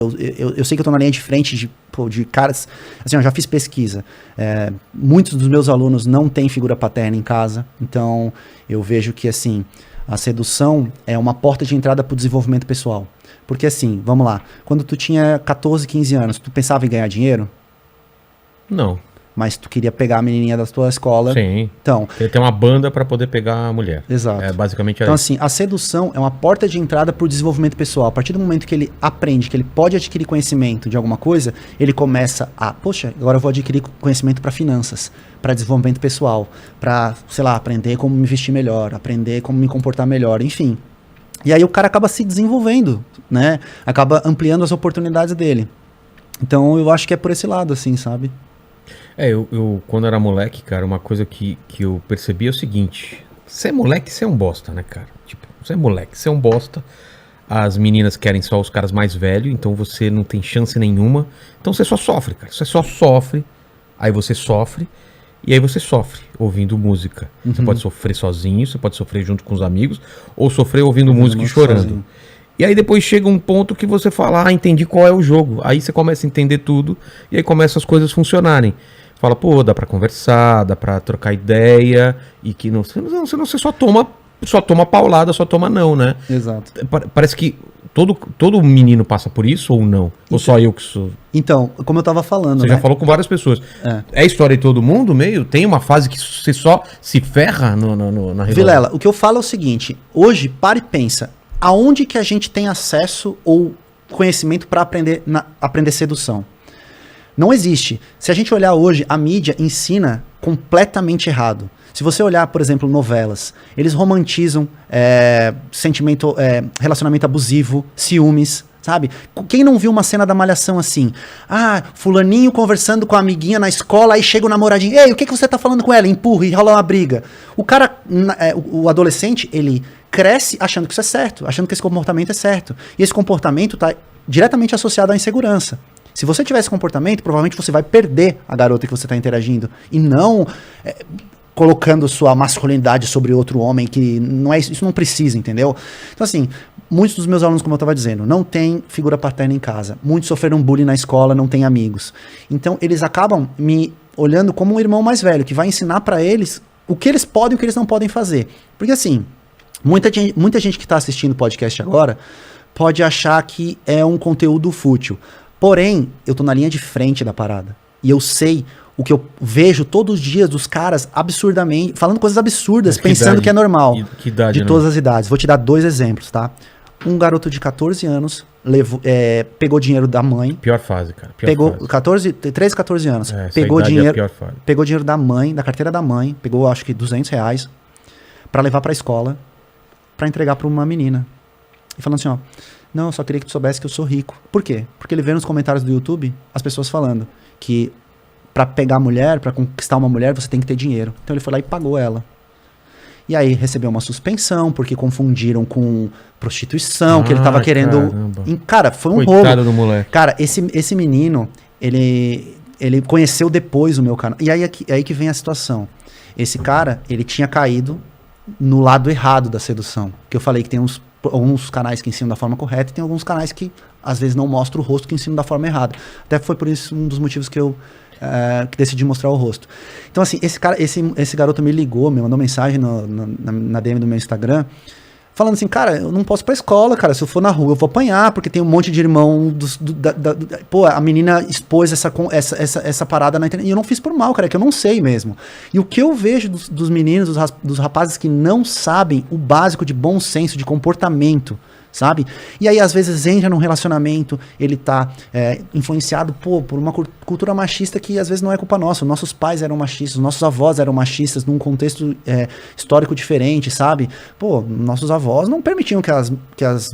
Eu sei que eu tô na linha de frente de caras, assim, eu já fiz pesquisa, muitos dos meus alunos não têm figura paterna em casa, então eu vejo que, assim, a sedução é uma porta de entrada pro desenvolvimento pessoal, porque assim, vamos lá, quando tu tinha 14, 15 anos, tu pensava em ganhar dinheiro? Não. Mas tu queria pegar a menininha da tua escola. Sim. Então, Ele tem uma banda pra poder pegar a mulher. Exato. Basicamente então, isso. assim, a sedução é uma porta de entrada para o desenvolvimento pessoal. A partir do momento que ele aprende que ele pode adquirir conhecimento de alguma coisa, ele começa a, poxa, agora eu vou adquirir conhecimento para finanças, para desenvolvimento pessoal, para, sei lá, aprender como me vestir melhor, aprender como me comportar melhor, enfim. E aí o cara acaba se desenvolvendo, né? Acaba ampliando as oportunidades dele. Então, eu acho que é por esse lado, assim, sabe? Eu quando era moleque, cara, uma coisa que eu percebi é o seguinte: você é moleque, você é um bosta, né, cara? Tipo, você é moleque, você é um bosta. As meninas querem só os caras mais velhos, então você não tem chance nenhuma. Então você só sofre, cara. Você só sofre, aí você sofre, e aí você sofre ouvindo música. Uhum. Você pode sofrer sozinho, você pode sofrer junto com os amigos, ou sofrer ouvindo música e chorando. Sozinho. E aí depois chega um ponto que você fala, entendi qual é o jogo. Aí você começa a entender tudo, e aí começam as coisas funcionarem. Fala, pô, dá pra conversar, dá pra trocar ideia, e que não, senão você só toma paulada, só toma não, né? Exato. Parece que todo menino passa por isso ou não? Ou só eu que sou? Então, como eu tava falando, Você já falou com várias pessoas. É a história de todo mundo, meio? Tem uma fase que você só se ferra na relação? Vilela, o que eu falo é o seguinte, hoje, para e pensa, aonde que a gente tem acesso ou conhecimento para aprender sedução? Não existe. Se a gente olhar hoje, a mídia ensina completamente errado. Se você olhar, por exemplo, novelas, eles romantizam relacionamento abusivo, ciúmes, sabe? Quem não viu uma cena da Malhação assim? Fulaninho conversando com a amiguinha na escola, aí chega o namoradinho, ei, o que você tá falando com ela? Empurra e rola uma briga. O cara, o adolescente, ele cresce achando que isso é certo, achando que esse comportamento é certo. E esse comportamento tá diretamente associado à insegurança. Se você tiver esse comportamento, provavelmente você vai perder a garota que você está interagindo. E não colocando sua masculinidade sobre outro homem, que não é isso não precisa, entendeu? Então, assim, muitos dos meus alunos, como eu estava dizendo, não tem figura paterna em casa. Muitos sofreram bullying na escola, não têm amigos. Então, eles acabam me olhando como um irmão mais velho, que vai ensinar para eles o que eles podem e o que eles não podem fazer. Porque, assim, muita gente que está assistindo o podcast agora pode achar que é um conteúdo fútil. Porém, eu tô na linha de frente da parada. E eu sei o que eu vejo todos os dias dos caras absurdamente, falando coisas absurdas, pensando que é normal. Que idade, de todas as idades. Vou te dar 2 exemplos, tá? Um garoto de 14 anos pegou dinheiro da mãe. Pior fase, cara. Pegou 13, 14 anos. Pegou dinheiro da mãe, da carteira da mãe. Pegou, acho que R$200 pra levar pra escola, pra entregar pra uma menina. E falando assim, ó, não, eu só queria que tu soubesse que eu sou rico. Por quê? Porque ele vê nos comentários do YouTube as pessoas falando que pra pegar mulher, pra conquistar uma mulher, você tem que ter dinheiro. Então ele foi lá e pagou ela. E aí recebeu uma suspensão, porque confundiram com prostituição, que ele tava querendo... Cara, foi um Coitado roubo. do moleque. Cara, esse menino, ele conheceu depois o meu canal. E aí que vem a situação. Esse cara, ele tinha caído no lado errado da sedução. Que eu falei que tem alguns canais que ensinam da forma correta e tem alguns canais que às vezes não mostram o rosto, que ensinam da forma errada. Até foi por isso um dos motivos que eu que decidi mostrar o rosto. Então, assim, esse garoto me ligou, me mandou mensagem na DM do meu Instagram, falando assim, cara, eu não posso ir pra escola, cara, se eu for na rua eu vou apanhar, porque tem um monte de irmão pô, a menina expôs essa parada na internet, e eu não fiz por mal, cara, é que eu não sei mesmo. E o que eu vejo dos meninos, dos rapazes que não sabem o básico de bom senso, de comportamento, sabe? E aí, às vezes, entra num relacionamento, ele tá influenciado por uma cultura machista que, às vezes, não é culpa nossa. Nossos pais eram machistas, nossos avós eram machistas num contexto histórico diferente, sabe? Pô, nossos avós não permitiam que as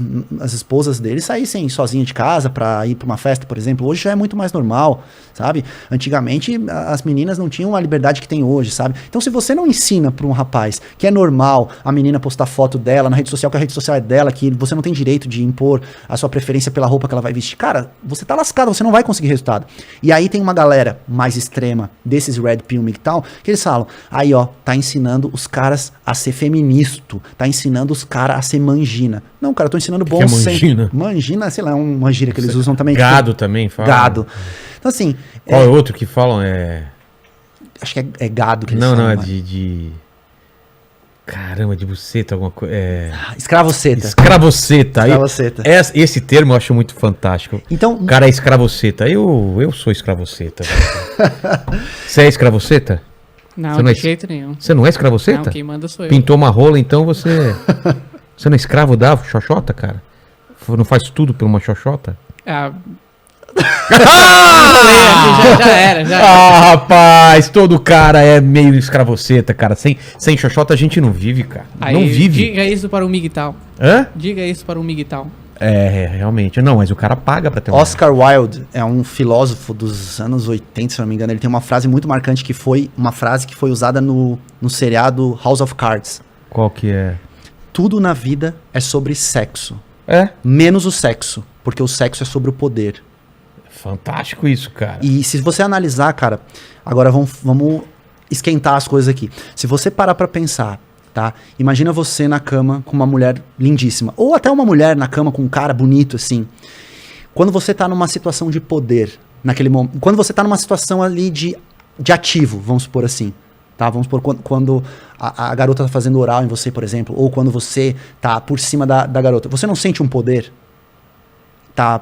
esposas deles saíssem sozinhas de casa pra ir pra uma festa, por exemplo. Hoje já é muito mais normal, sabe? Antigamente, as meninas não tinham a liberdade que tem hoje, sabe? Então, se você não ensina pra um rapaz que é normal a menina postar foto dela na rede social, que a rede social é dela, que você não tem tem direito de impor a sua preferência pela roupa que ela vai vestir. Cara, você tá lascado, você não vai conseguir resultado. E aí tem uma galera mais extrema, desses Red Pill e tal, que eles falam, aí ó, tá ensinando os caras a ser feministo, tá ensinando os caras a ser mangina. Não, cara, eu tô ensinando bom senso. Mangina? Mangina, sei lá, uma gíria que eles usam também. Gado também, fala. Gado. Então assim... Qual é outro que falam? Acho que é gado que eles Não, falam. não, é de... Caramba, de buceta, alguma coisa. Escravoceta. Escravoceta. Escravoceta. Esse termo eu acho muito fantástico. Então... O cara é escravoceta. Eu sou escravoceta. Você é escravoceta? Não, Você não de é- jeito nenhum. Você não é escravoceta? Não, quem manda sou eu. Pintou uma rola, então você... Você não é escravo da xoxota, cara? Não faz tudo por uma xoxota? Ah, já era. Ah, rapaz, todo cara é meio escravoceta, cara. Sem xoxota a gente não vive, cara. Aí, não vive. Diga isso para o Miguel. Hã? Diga isso para o Miguel. Realmente. Não, mas o cara paga pra ter Oscar Wilde é um filósofo dos anos 80, se não me engano. Ele tem uma frase muito marcante que foi uma frase que foi usada no seriado House of Cards. Qual que é? Tudo na vida é sobre sexo. É? Menos o sexo, porque o sexo é sobre o poder. Fantástico isso, cara. E se você analisar, cara, agora vamos esquentar as coisas aqui. Se você parar pra pensar, tá? Imagina você na cama com uma mulher lindíssima, ou até uma mulher na cama com um cara bonito assim. Quando você tá numa situação de poder, naquele momento, quando você tá numa situação ali de ativo, vamos supor assim, tá? Vamos supor quando a garota tá fazendo oral em você, por exemplo, ou quando você tá por cima da garota, você não sente um poder? Tá?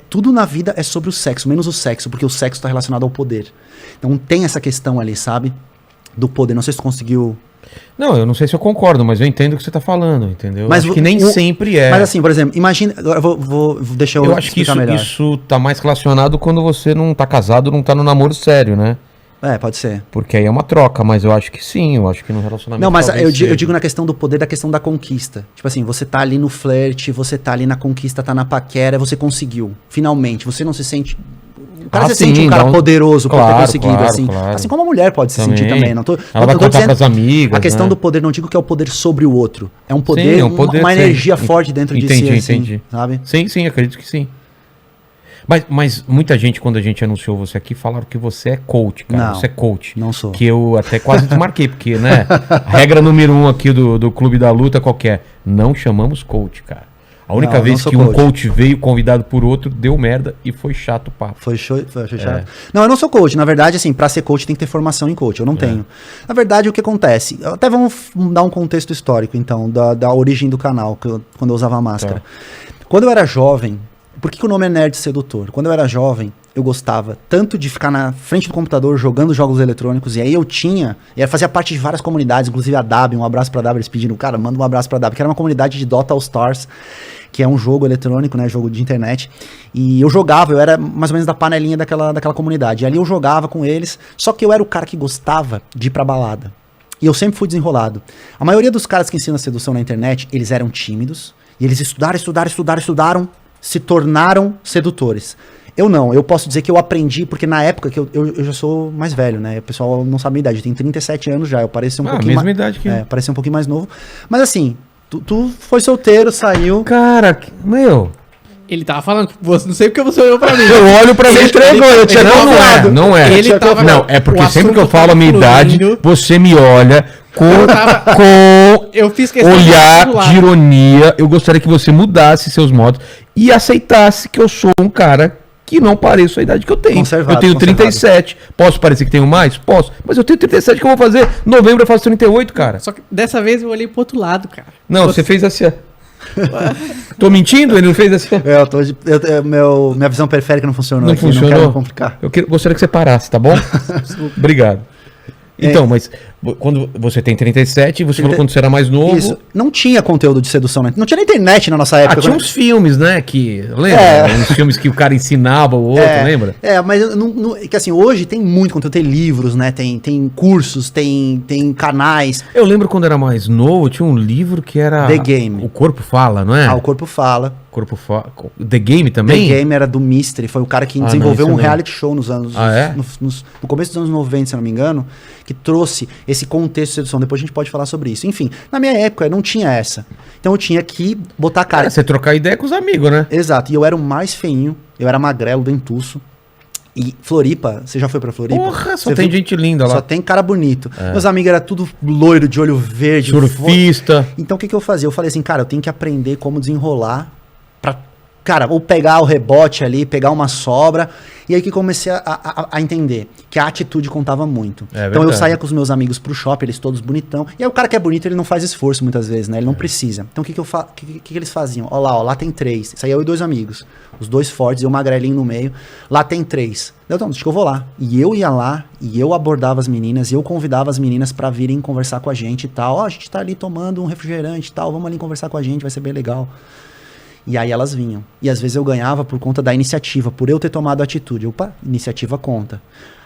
Tudo na vida é sobre o sexo, menos o sexo, porque o sexo está relacionado ao poder. Então tem essa questão ali, sabe? Do poder. Não sei se tu conseguiu... Não, eu não sei se eu concordo, mas eu entendo o que você tá falando, entendeu? Mas acho que nem sempre é. Mas assim, por exemplo, imagina... Agora deixa eu eu acho que explicar melhor. isso tá mais relacionado quando você não tá casado, não tá no namoro sério, né? Pode ser. Porque aí é uma troca, mas eu acho que sim, eu acho que no relacionamento... Não, mas talvez eu seja. digo na questão do poder, da questão da conquista. Tipo assim, você tá ali no flerte, você tá ali na conquista, tá na paquera, você conseguiu. Finalmente, você não se sente... O cara se sente um cara poderoso por ter conseguido, assim. Claro. Assim como a mulher pode se sentir também. Não tô, Ela vai não tô contar pras amigas, a questão né? do poder, não digo que é o poder sobre o outro. É um poder, Sim, é um poder, uma sim. energia forte dentro de si, assim, Entendi. sabe? Sim, acredito que sim. Mas muita gente, quando a gente anunciou você aqui, falaram que você é coach, cara. Não, Você é coach. não sou. Que eu até quase desmarquei, porque, né? A regra número 1 aqui do Clube da Luta qual que é? Não chamamos coach, cara. A única Não, vez não sou que um coach. coach veio convidado por outro, deu merda e foi chato o papo. Foi chato. Não, eu não sou coach. Na verdade, assim, pra ser coach tem que ter formação em coach. Eu não tenho. Na verdade, o que acontece? Até vamos dar um contexto histórico, então, da origem do canal, quando eu usava máscara. Quando eu era jovem, por que o nome é Nerd Sedutor? Quando eu era jovem, eu gostava tanto de ficar na frente do computador jogando jogos eletrônicos, e aí eu fazia parte de várias comunidades, inclusive a DAB, um abraço pra DAB, eles pediram, cara, manda um abraço pra DAB, que era uma comunidade de Dota All Stars, que é um jogo eletrônico, né, jogo de internet, e eu era mais ou menos da panelinha daquela comunidade, e ali eu jogava com eles, só que eu era o cara que gostava de ir pra balada, e eu sempre fui desenrolado. A maioria dos caras que ensinam sedução na internet, eles eram tímidos, e eles estudaram, se tornaram sedutores. Eu não, eu posso dizer que eu aprendi, porque na época que eu já sou mais velho, né? O pessoal não sabe a minha idade, eu tenho 37 anos já, eu pareço um pouquinho mesma idade que eu. parecia um pouquinho mais novo. Mas assim, tu foi solteiro, saiu... Cara, meu... Ele tava falando, não sei porque você olhou pra mim. Eu olho pra Ele você entregou, eu tinha confiado. Não é. Ele tava- Não, é porque o sempre que eu assunto falo a minha tava idade, fluindo. você me olha com Eu fiz questão de olhar do lado. de ironia. Eu gostaria que você mudasse seus modos e aceitasse que eu sou um cara que não pareço a idade que eu tenho. Conservado, eu tenho conservado. 37. Posso parecer que tenho mais? Posso. Mas eu tenho 37 que eu vou fazer. Novembro eu faço 38, cara. Só que dessa vez eu olhei pro outro lado, cara. Não, você fez assim. Ó. Tô mentindo? Ele não fez assim? Ó. Minha visão periférica não funcionou Não aqui, funcionou? não quero complicar. Gostaria que você parasse, tá bom? Obrigado. Então, mas quando você tem 37, você falou quando você era mais novo. Isso, não tinha conteúdo de sedução, né? Não tinha na internet na nossa época. Tinha uns filmes, né? Lembra? Uns filmes que o cara ensinava o outro, lembra? Mas que assim, hoje tem muito conteúdo, tem livros, né? Tem cursos, tem canais. Eu lembro quando era mais novo, tinha um livro que era... The Game. O Corpo Fala, não é? O Corpo Fala. Corpo Fala. The Game também? The Game era do Mystery, foi o cara que desenvolveu não, um isso não. reality show nos anos... Ah, é? No começo dos anos 90, se eu não me engano, que trouxe esse contexto de sedução. Depois a gente pode falar sobre isso. Enfim, na minha época não tinha essa. Então eu tinha que botar a cara. Você trocar ideia com os amigos, né? Exato. E eu era o mais feinho. Eu era magrelo, dentuço. E Floripa, você já foi pra Floripa? Porra, só Você tem viu? gente linda lá. Só tem cara bonito. Meus amigos eram tudo loiro, de olho verde. Surfista. Então o que eu fazia? Eu falei assim, cara, eu tenho que aprender como desenrolar pra, cara, ou pegar o rebote ali, pegar uma sobra. E aí que comecei a entender que a atitude contava muito. É Então eu verdade. saía com os meus amigos pro shopping, eles todos bonitão. E aí o cara que é bonito, ele não faz esforço muitas vezes, né? Ele não precisa. Então o que eles faziam? Ó lá tem 3. Saía eu e 2 amigos. Os 2 fortes e o magrelinho no meio. Lá tem 3. Então, acho que eu vou lá. E eu ia lá, e eu abordava as meninas, e eu convidava as meninas pra virem conversar com a gente e tal. Ó, a gente tá ali tomando um refrigerante e tal, vamos ali conversar com a gente, vai ser bem legal. E aí elas vinham. E às vezes eu ganhava por conta da iniciativa, por eu ter tomado a atitude. Opa, iniciativa conta.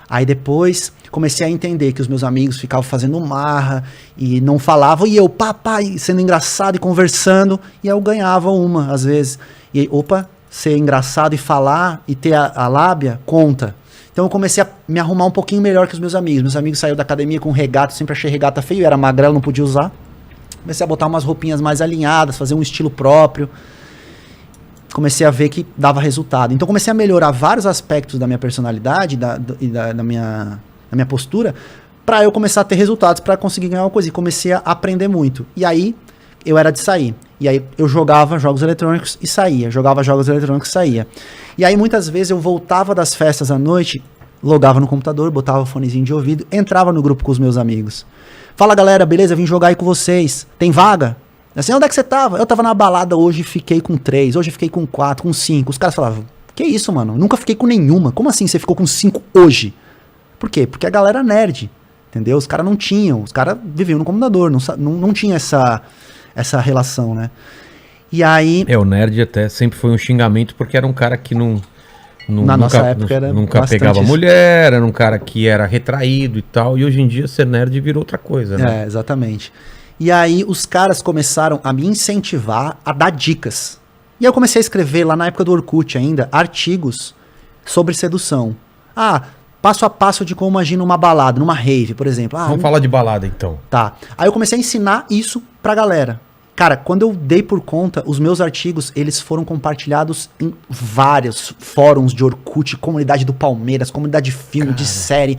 Aí depois comecei a entender que os meus amigos ficavam fazendo marra e não falavam, e eu, papai, sendo engraçado e conversando, e aí eu ganhava uma, às vezes. E aí, opa, ser engraçado e falar e ter a lábia, conta. Então eu comecei a me arrumar um pouquinho melhor que os meus amigos. Meus amigos saíram da academia com regata, sempre achei regata feio, era magrelo, não podia usar. Comecei a botar umas roupinhas mais alinhadas, fazer um estilo próprio. Comecei a ver que dava resultado. Então comecei a melhorar vários aspectos da minha personalidade e da minha postura para eu começar a ter resultados, para conseguir ganhar uma coisa. E comecei a aprender muito. E aí eu era de sair. E aí eu jogava jogos eletrônicos e saía. Jogava jogos eletrônicos e saía. E aí muitas vezes eu voltava das festas à noite, logava no computador, botava o fonezinho de ouvido, entrava no grupo com os meus amigos. Fala galera, beleza? Vim jogar aí com vocês. Tem vaga? Assim, onde é que você tava? Eu tava na balada hoje, fiquei com 3, hoje fiquei com 4, com 5. Os caras falavam, que isso, mano? Eu nunca fiquei com nenhuma. Como assim você ficou com 5 hoje? Por quê? Porque a galera é nerd, entendeu? Os caras não tinham, os caras viviam no computador, não tinha essa relação, né? E aí... O nerd até sempre foi um xingamento, porque era um cara que Na nunca, nossa época era nunca bastante pegava isso. mulher, era um cara que era retraído e tal, e hoje em dia ser nerd virou outra coisa, né? É, exatamente. E aí os caras começaram a me incentivar a dar dicas. E eu comecei a escrever, lá na época do Orkut ainda, artigos sobre sedução. Ah, passo a passo de como agir numa balada, numa rave, por exemplo. Ah, Vamos falar de balada, então. Tá. Aí eu comecei a ensinar isso pra galera. Cara, quando eu dei por conta, os meus artigos, eles foram compartilhados em vários fóruns de Orkut, comunidade do Palmeiras, comunidade de filme, de série.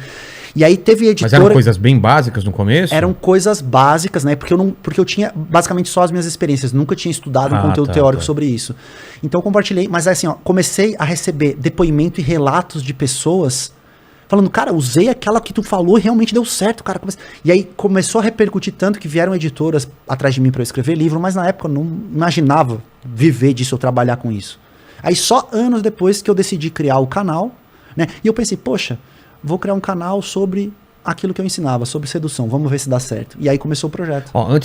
E aí teve editora... Mas eram coisas bem básicas no começo? Eram coisas básicas, né? Porque eu tinha basicamente só as minhas experiências, nunca tinha estudado um conteúdo teórico sobre isso. Então eu compartilhei, mas assim, ó, comecei a receber depoimento e relatos de pessoas falando, cara, usei aquela que tu falou e realmente deu certo, cara. E aí começou a repercutir tanto que vieram editoras atrás de mim para eu escrever livro, mas na época eu não imaginava viver disso ou trabalhar com isso. Aí só anos depois que eu decidi criar o canal, né? E eu pensei, poxa, vou criar um canal sobre aquilo que eu ensinava, sobre sedução. Vamos ver se dá certo. E aí começou o projeto. Ó,